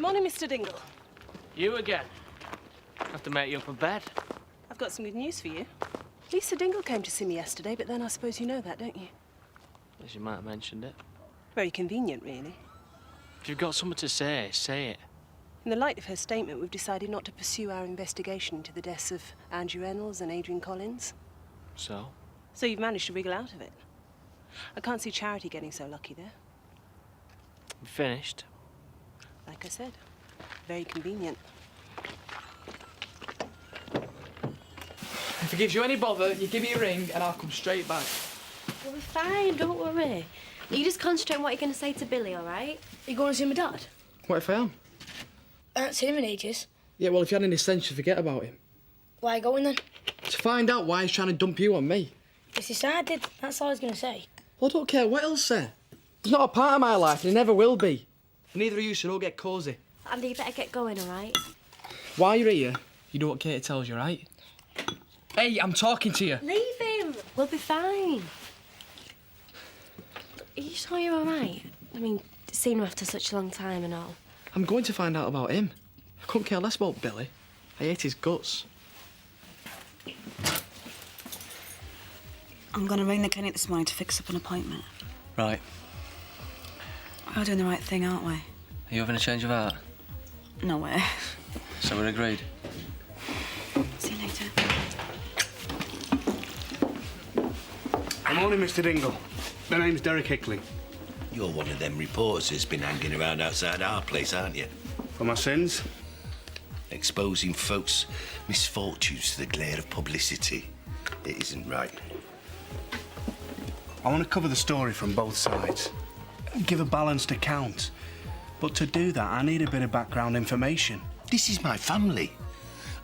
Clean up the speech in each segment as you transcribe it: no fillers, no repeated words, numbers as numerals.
Morning, Mr. Dingle. You again? Have to make you up a bed. I've got some good news for you. Lisa Dingle came to see me yesterday, but then I suppose you know that, don't you? As you might have mentioned it. Very convenient, really. If you've got something to say it. In the light of her statement, we've decided not to pursue our investigation into the deaths of Andrew Reynolds and Adrian Collins. So? So you've managed to wriggle out of it. I can't see Charity getting so lucky there. You finished? Like I said, very convenient. If it gives you any bother, you give me a ring and I'll come straight back. We'll be fine, don't worry. You just concentrate on what you're going to say to Billy, all right? You going to see my dad? What if I am? I haven't seen him in ages. Yeah, well, if you had any sense, you'd forget about him. Why are you going then? To find out why he's trying to dump you on me. It's decided. That's all I was going to say. Well, I don't care what he'll say. He's not a part of my life and he never will be. Neither of you should all get cosy. Andy, you better get going, all right? While you're here, you do what Katie tells you, right? Hey, I'm talking to you. Leave him. We'll be fine. Are you sure you're all right? I mean, seeing him after such a long time and all. I'm going to find out about him. I couldn't care less about Billy. I hate his guts. I'm going to ring the clinic this morning to fix up an appointment. Right. We're doing the right thing, aren't we? Are you having a change of heart? No way. So we're agreed. See you later. Good morning, Mr. Dingle. My name's Derek Hickley. You're one of them reporters that's been hanging around outside our place, aren't you? For my sins? Exposing folks' misfortunes to the glare of publicity. It isn't right. I want to cover the story from both sides. Give a balanced account. But to do that, I need a bit of background information. This is my family.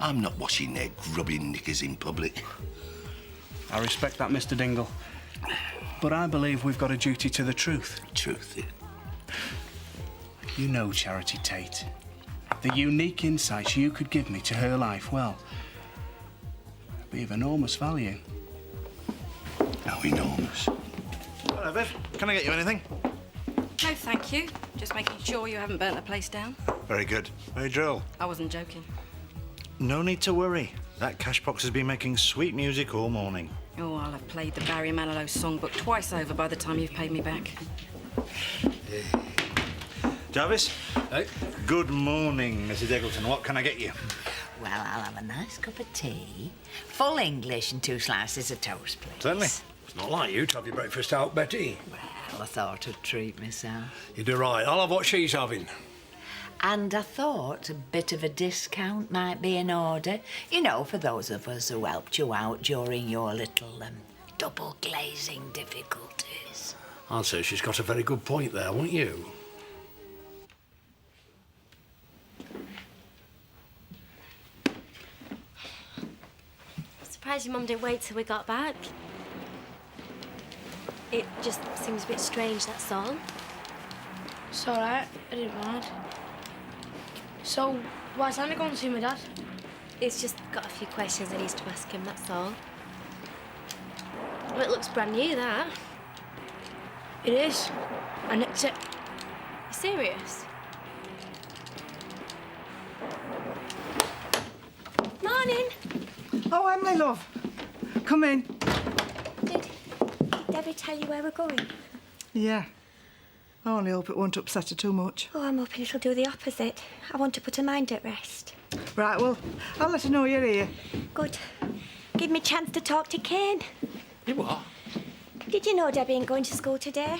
I'm not washing their grubbing knickers in public. I respect that, Mr. Dingle. But I believe we've got a duty to the truth. Truth. You know Charity Tate. The unique insights you could give me to her life, well, be of enormous value. How enormous? Hello, Viv. Can I get you anything? No, thank you. Just making sure you haven't burnt the place down. Very good. Very droll. I wasn't joking. No need to worry. That cash box has been making sweet music all morning. Oh, I'll have played the Barry Manilow songbook twice over by the time you've paid me back. Jarvis? Hey. Good morning, Mrs. Eggleton. What can I get you? Well, I'll have a nice cup of tea, full English and 2 slices of toast, please. Certainly. It's not like you to have your breakfast out, Betty. Well, I thought I'd treat myself. You do right. I'll have what she's having. And I thought a bit of a discount might be in order. You know, for those of us who helped you out during your little double glazing difficulties. I'd say she's got a very good point there, wouldn't you? Surprised your mum didn't wait till we got back. It just seems a bit strange, that's all. It's all right. I didn't mind. So, why is Andy going to see my dad? It's just got a few questions I need to ask him, that's all. Well, it looks brand new, that. It is. And it's it. You serious? Morning. Oh, Emily, love. Come in. Did Debbie tell you where we're going? Yeah. I only hope it won't upset her too much. Oh, I'm hoping it'll do the opposite. I want to put her mind at rest. Right, well, I'll let her know you're here. Good. Give me a chance to talk to Kane. You what? Did you know Debbie ain't going to school today?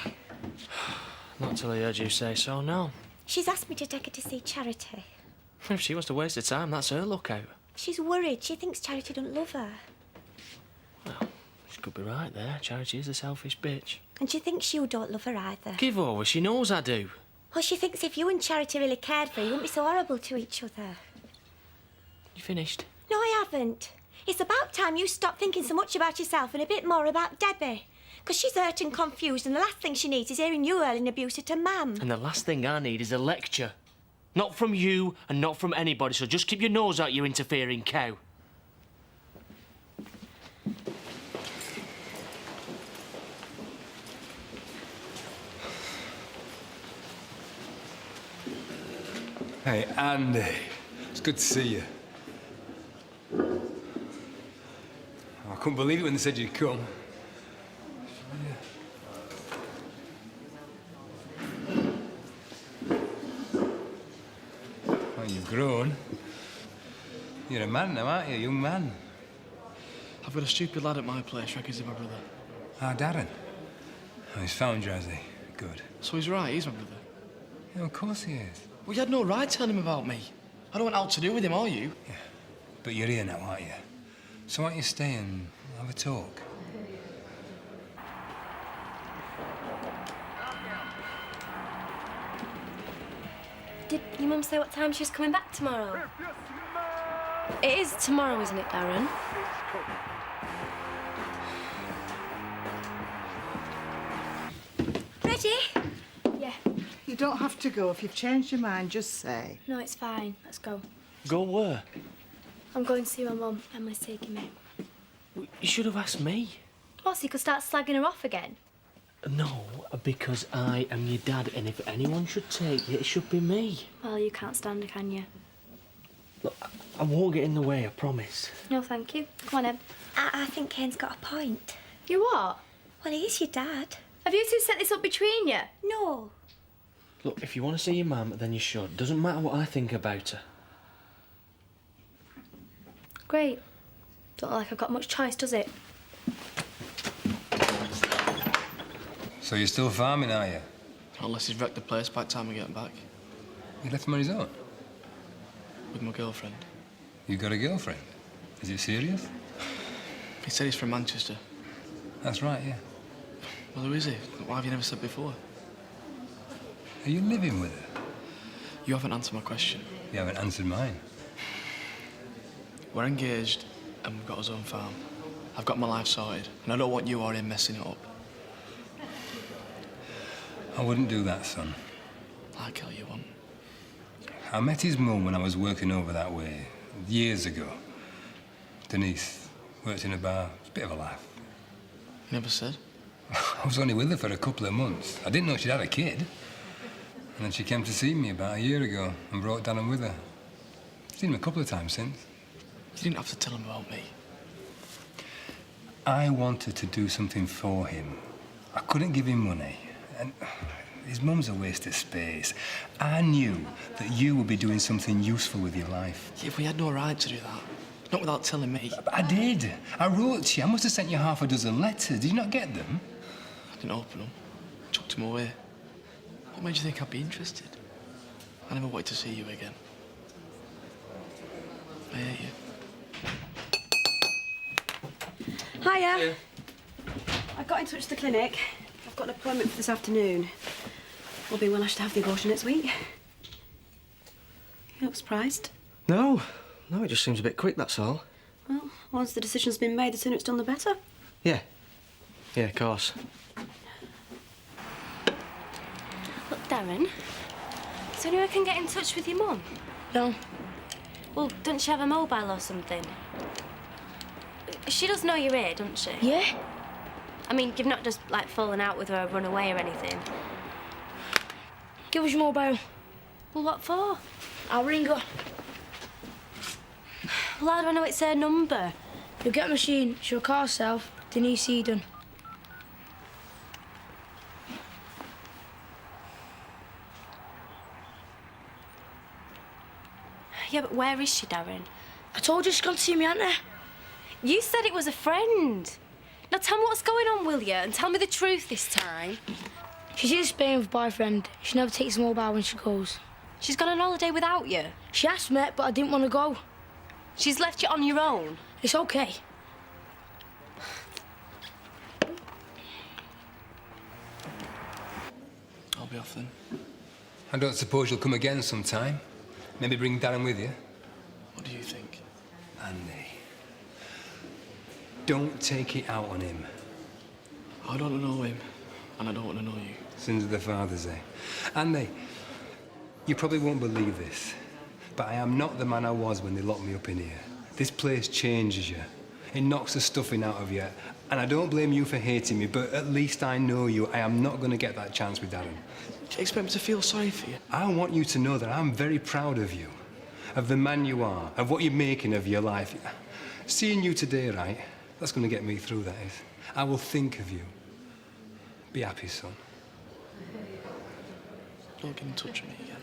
Not till I heard you say so, no. She's asked me to take her to see Charity. If she wants to waste her time, that's her lookout. She's worried. She thinks Charity don't love her. Well, she could be right there. Charity is a selfish bitch. And she thinks you don't love her either. Give over. She knows I do. Well, she thinks if you and Charity really cared for her, you wouldn't be so horrible to each other. You finished? No, I haven't. It's about time you stopped thinking so much about yourself and a bit more about Debbie. Because she's hurt and confused, and the last thing she needs is hearing you hurling abuse at her mum. And the last thing I need is a lecture. Not from you and not from anybody, so just keep your nose out, you interfering cow. Hey, Andy. It's good to see you. I couldn't believe it when they said you'd come. Well, you've grown. You're a man now, aren't you? A young man. I've got a stupid lad at my place, reckons he's my brother. Ah, Darren. Oh, he's found you, has he? Good. So he's right, he's my brother. Yeah, of course he is. Well, you had no right telling him about me. I don't want out to do with him, are you? Yeah. But you're here now, aren't you? So why don't you stay and have a talk? Did your mum say what time she was coming back tomorrow? It is tomorrow, isn't it, Darren? Ready? Yeah. You don't have to go. If you've changed your mind, just say. No, it's fine. Let's go. Go where? I'm going to see my mum. Emily's taking me. You should have asked me. What, so you could start slagging her off again? No, because I am your dad, and if anyone should take you, it should be me. Well, you can't stand her, can you? Look, I won't get in the way, I promise. No, thank you. Come on, Em. I think Kane's got a point. You what? Well, he is your dad. Have you two set this up between you? No. Look, if you want to see your mum, then you should. Doesn't matter what I think about her. Great. Don't look like I've got much choice, does it? So you're still farming, are you? Unless he's wrecked the place by the time we get back. You left him on his own? With my girlfriend. You got a girlfriend? Is it serious? He said he's from Manchester. That's right, yeah. Well, who is he? Why have you never said before? Are you living with her? You haven't answered my question. You haven't answered mine. We're engaged and we've got our own farm. I've got my life sorted and I don't want you or him messing it up. I wouldn't do that, son. Like hell you want. I met his mum when I was working over that way, years ago. Denise worked in a bar. It's a bit of a laugh. You never said? I was only with her for a couple of months. I didn't know she'd had a kid. And then she came to see me about a year ago and brought Darren with her. Seen him a couple of times since. You didn't have to tell him about me. I wanted to do something for him. I couldn't give him money. And his mum's a waste of space. I knew that you would be doing something useful with your life. Yeah, but you had no right to do that. Not without telling me. But I did. I wrote to you. I must have sent you half a dozen letters. Did you not get them? I didn't open them. Chucked them away. What made you think I'd be interested? I never wanted to see you again. I hate you. Hiya. I got in touch with the clinic. I've got an appointment for this afternoon. All being well, I should have the abortion next week. You look surprised. No, it just seems a bit quick, that's all. Well, once the decision's been made, the sooner it's done, the better. Yeah, of course. Look, Darren, is there anyone I can get in touch with your mum? No. Well, don't she have a mobile or something? She does know you're here, doesn't she? Yeah? I mean, you've not just, like, fallen out with her or run away or anything. Give us your mobile. Well, what for? I'll ring her. Well, how do I know it's her number? You'll get a machine. She'll call herself Denise Eden. Yeah, but where is she, Darren? I told you she's gone to see me, hadn't I? You said it was a friend. Now tell me what's going on, will you? And tell me the truth this time. She's in Spain with a boyfriend. She never takes a mobile when she goes. She's gone on holiday without you? She asked me, but I didn't want to go. She's left you on your own? It's okay. I'll be off then. I don't suppose you'll come again sometime. Maybe bring Darren with you. What do you think? Andy, don't take it out on him. I don't know him, and I don't want to know you. Sins of the fathers, eh? Andy, you probably won't believe this, but I am not the man I was when they locked me up in here. This place changes you. It knocks the stuffing out of you. And I don't blame you for hating me, but at least I know you. I am not going to get that chance with Darren. Do you expect me to feel sorry for you? I want you to know that I'm very proud of you, of the man you are, of what you're making of your life. Seeing you today, right, that's going to get me through, that is. I will think of you. Be happy, son. Don't get in touch with me again.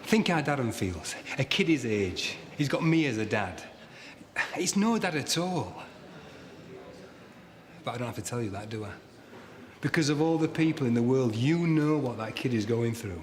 Think how Darren feels. A kid his age. He's got me as a dad. He's no dad at all. But I don't have to tell you that, do I? Because of all the people in the world, you know what that kid is going through.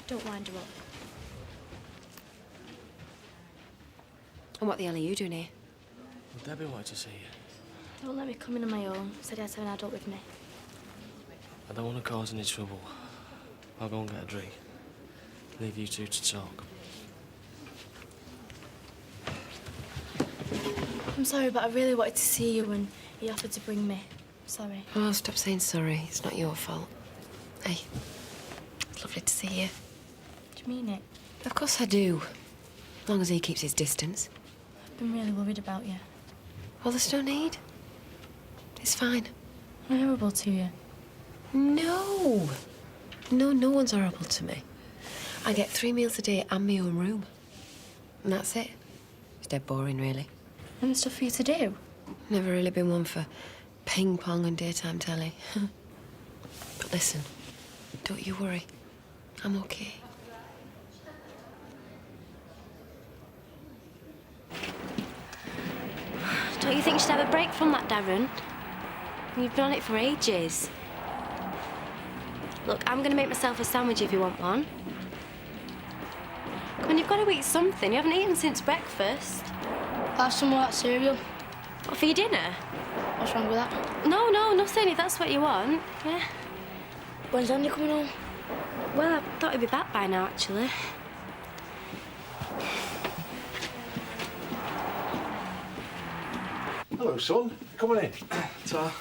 Don't wind her up. And what the hell are you doing here? Well, Debbie wanted to see you. Don't let me come in on my own. Said I had to have an adult with me. I don't want to cause any trouble. I'll go and get a drink. Leave you two to talk. I'm sorry, but I really wanted to see you and he offered to bring me. Sorry. Oh, stop saying sorry. It's not your fault. Hey, it's lovely to see you. Do you mean it? Of course I do. As long as he keeps his distance. I've been really worried about you. Well, there's no need. It's fine. I'm horrible to you. No. No one's horrible to me. I get 3 meals a day and my own room. And that's it. It's dead boring, really. And stuff for you to do? Never really been one for ping pong and daytime telly. But listen, don't you worry. I'm okay. Don't you think you should have a break from that, Darren? You've been on it for ages. Look, I'm going to make myself a sandwich if you want one. And you've got to eat something. You haven't eaten since breakfast. Have some more of that cereal. What, for your dinner? What's wrong with that? No, nothing, if that's what you want. Yeah. When's Andy coming home? Well, I thought he'd be back by now, actually. Hello, son. Come on in. Ta.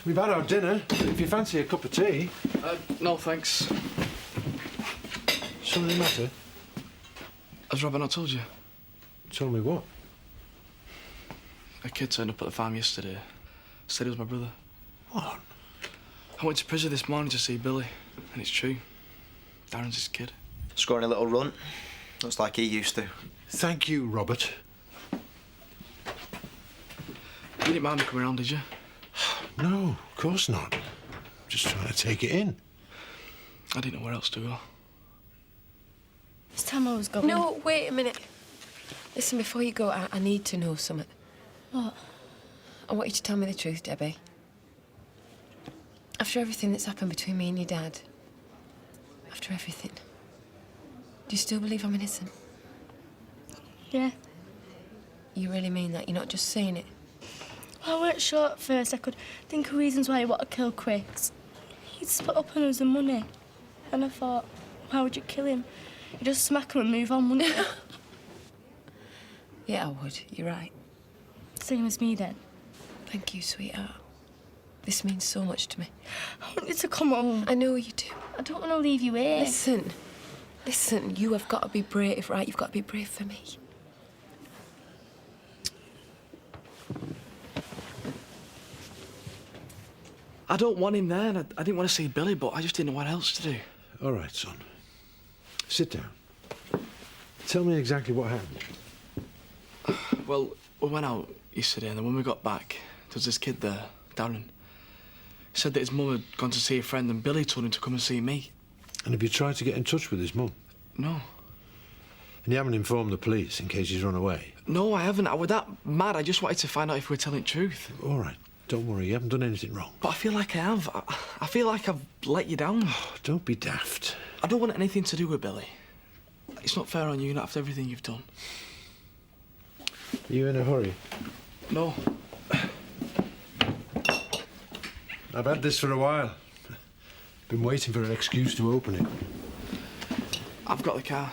We've had our dinner. If you fancy a cup of tea. No, thanks. Something the matter? Has Robert not told you? Tell me what? A kid turned up at the farm yesterday. Said he was my brother. What? I went to prison this morning to see Billy, and it's true. Darren's his kid. Scoring a little run. Looks like he used to. Thank you, Robert. You didn't mind me coming around, did you? No, of course not. Just trying to take it in. I didn't know where else to go. It's time I was going. No, wait a minute. Listen, before you go, I need to know something. What? I want you to tell me the truth, Debbie. After everything that's happened between me and your dad, after everything, do you still believe I'm innocent? Yeah. You really mean that? You're not just saying it? I weren't sure at first. I could think of reasons why he wanted to kill Chris. He'd split up on us the money. And I thought, why would you kill him? You'd just smack him and move on, wouldn't you? Yeah, I would. You're right. Same as me, then. Thank you, sweetheart. This means so much to me. I want you to come home. I know you do. I don't want to leave you here. Listen, you have got to be brave, right? You've got to be brave for me. I don't want him there, and I didn't want to see Billy, but I just didn't know what else to do. All right, son. Sit down. Tell me exactly what happened. Well, we went out yesterday, and then when we got back, there was this kid there, Darren. He said that his mum had gone to see a friend, and Billy told him to come and see me. And have you tried to get in touch with his mum? No. And you haven't informed the police in case he's run away? No, I haven't. I was that mad. I just wanted to find out if we were telling the truth. All right. Don't worry, you haven't done anything wrong. But I feel like I have. I feel like I've let you down. Oh, don't be daft. I don't want anything to do with Billy. It's not fair on you, not after everything you've done. Are you in a hurry? No. I've had this for a while. Been waiting for an excuse to open it. I've got the car.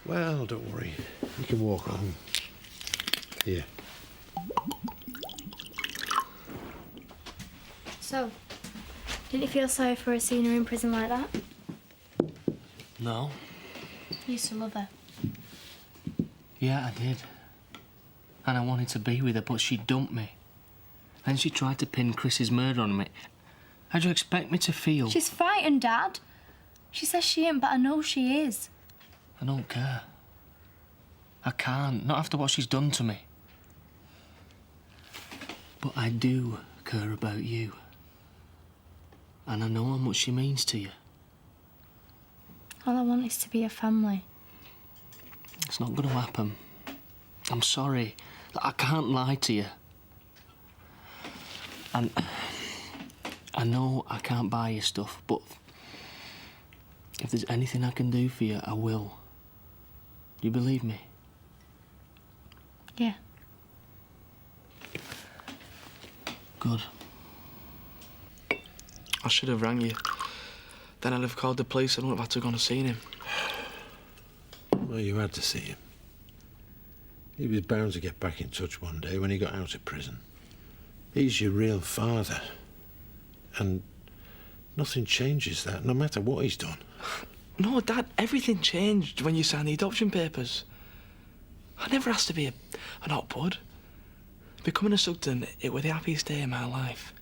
Well, don't worry. You can walk home. Here. So, didn't you feel sorry for her seeing her in prison like that? No. You used to love her. Yeah, I did. And I wanted to be with her, but she dumped me. Then she tried to pin Chris's murder on me. How'd you expect me to feel? She's frightened, Dad. She says she ain't, but I know she is. I don't care. I can't, not after what she's done to me. But I do care about you. And I know how much she means to you. All I want is to be a family. It's not going to happen. I'm sorry. I can't lie to you. And I know I can't buy you stuff, but if there's anything I can do for you, I will. You believe me? Yeah. Good. I should have rang you. Then I'd have called the police and I wouldn't have had to go and seen him. Well, you had to see him. He was bound to get back in touch one day when he got out of prison. He's your real father. And nothing changes that, no matter what he's done. No, Dad, everything changed when you signed the adoption papers. I never asked to be an hot bud. Becoming a Sugden, it was the happiest day of my life.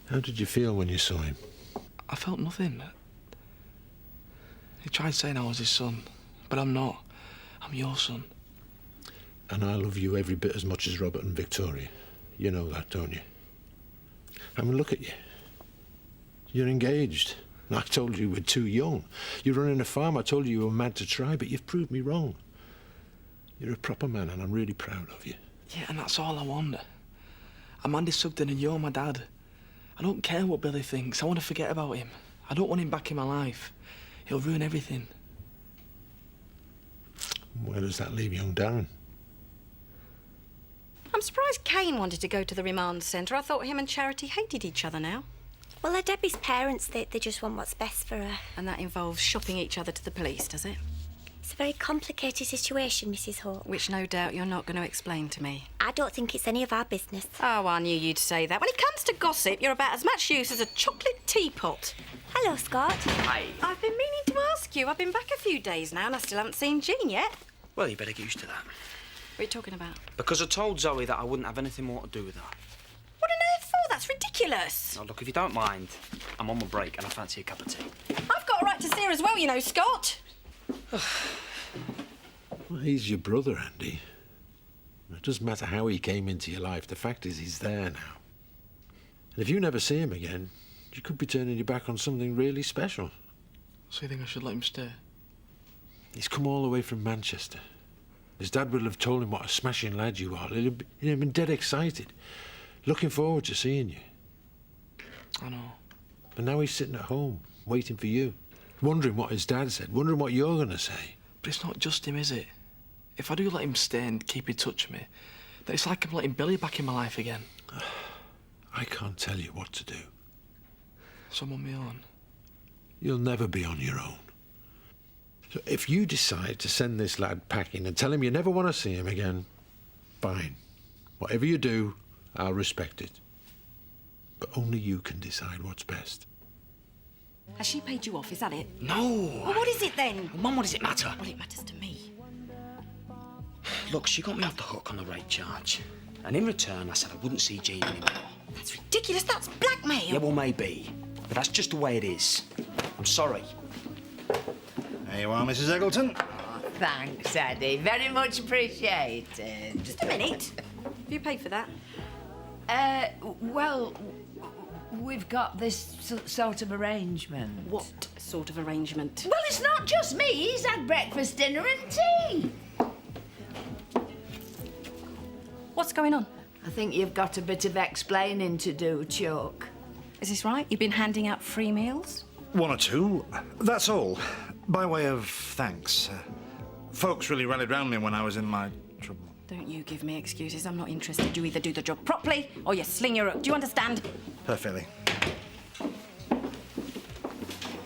How did you feel when you saw him? I felt nothing. He tried saying I was his son, but I'm not. I'm your son. And I love you every bit as much as Robert and Victoria. You know that, don't you? I mean, look at you. You're engaged. I told you you were too young. You're running a farm. I told you you were mad to try, but you've proved me wrong. You're a proper man, and I'm really proud of you. Yeah, and that's all I want. I'm Andy Sugden and you're my dad. I don't care what Billy thinks. I want to forget about him. I don't want him back in my life. He'll ruin everything. Where does that leave young Darren? I'm surprised Kane wanted to go to the remand centre. I thought him and Charity hated each other now. Well, they're Debbie's parents. They just want what's best for her. And that involves shopping each other to the police, does it? It's a very complicated situation, Mrs. Hawke. Which no doubt you're not going to explain to me. I don't think it's any of our business. Oh, I knew you'd say that. When it comes to gossip, you're about as much use as a chocolate teapot. Hello, Scott. Hi. I've been meaning to ask you. I've been back a few days now and I still haven't seen Jean yet. Well, you better get used to that. What are you talking about? Because I told Zoe that I wouldn't have anything more to do with her. What on earth for? That's ridiculous. Now, look, if you don't mind, I'm on my break and I fancy a cup of tea. I've got a right to see her as well, you know, Scott. Well, he's your brother, Andy. It doesn't matter how he came into your life. The fact is, he's there now. And if you never see him again, you could be turning your back on something really special. So you think I should let him stay? He's come all the way from Manchester. His dad would have told him what a smashing lad you are. He'd have been dead excited, looking forward to seeing you. I know. But now he's sitting at home, waiting for you, wondering what his dad said, wondering what you're going to say. But it's not just him, is it? If I do let him stay and keep in touch with me, then it's like I'm letting Billy back in my life again. I can't tell you what to do. So I'm on my own. You'll never be on your own. So if you decide to send this lad packing and tell him you never want to see him again, fine. Whatever you do, I'll respect it. But only you can decide what's best. Has she paid you off, is that it? No. Well, what is it then? Mum, what does it matter? Well, it matters to me. Look, she got me off the hook on the rape charge. And in return, I said I wouldn't see Jean anymore. That's ridiculous. That's blackmail. Yeah, well, maybe. But that's just the way it is. I'm sorry. There you are, Mrs. Eggleton. Oh, thanks, Eddie. Very much appreciated. Just a minute. Have you paid for that? Well, we've got this sort of arrangement. What sort of arrangement? Well, it's not just me. He's had breakfast, dinner and tea. What's going on? I think you've got a bit of explaining to do, Chuck. Is this right? You've been handing out free meals? One or two. That's all. By way of thanks. Folks really rallied round me when I was in my trouble. Don't you give me excuses. I'm not interested. You either do the job properly or you sling your hook. Do you understand? Perfectly.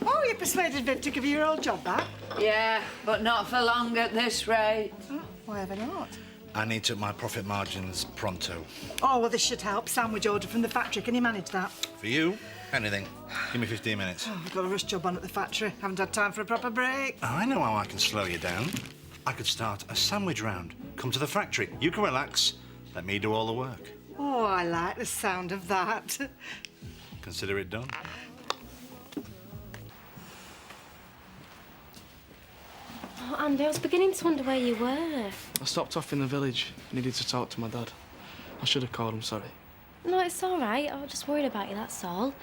Oh, you persuaded Viv to give you your old job back? Yeah, but not for long at this rate. Oh, why ever not? I need to up my profit margins pronto. Oh, well, this should help. Sandwich order from the factory. Can you manage that? For you, anything. Give me 15 minutes. Oh, I've got a rush job on at the factory. Haven't had time for a proper break. Oh, I know how I can slow you down. I could start a sandwich round. Come to the factory. You can relax. Let me do all the work. Oh, I like the sound of that. Consider it done. Oh, Andy, I was beginning to wonder where you were. I stopped off in the village. Needed to talk to my dad. I should have called him, sorry. No, it's all right. I was just worried about you, that's all.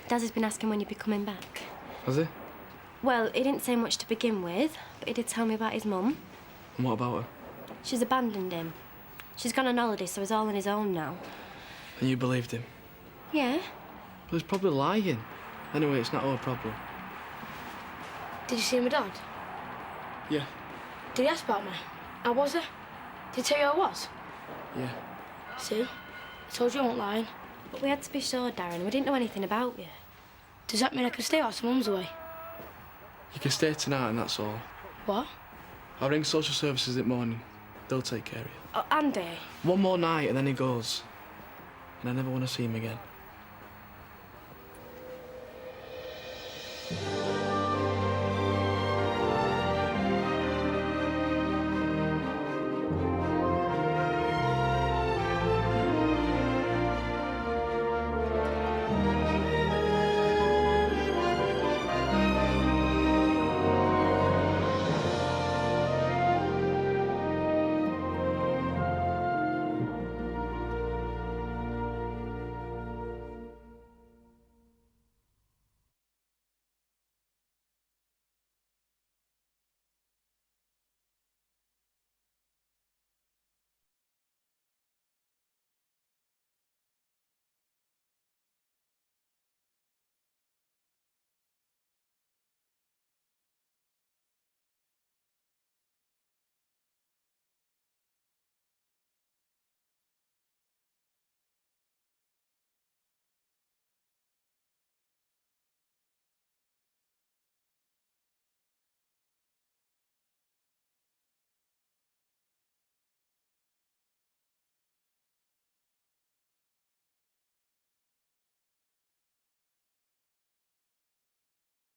Dad has been asking when you'd be coming back. Has he? Well, he didn't say much to begin with, but he did tell me about his mum. And what about her? She's abandoned him. She's gone on holiday, so he's all on his own now. And you believed him? Yeah. But he's probably lying. Anyway, it's not our problem. Did you see my dad? Yeah. Did he ask about me? How was he? Did he tell you how I was? Yeah. See? I told you I wasn't lying. But we had to be sure, Darren. We didn't know anything about you. Does that mean I can stay whilst Mum's away? You can stay tonight and that's all. What? I'll ring social services in the morning. They'll take care of you. Oh, Andy. One more night and then he goes. And I never want to see him again.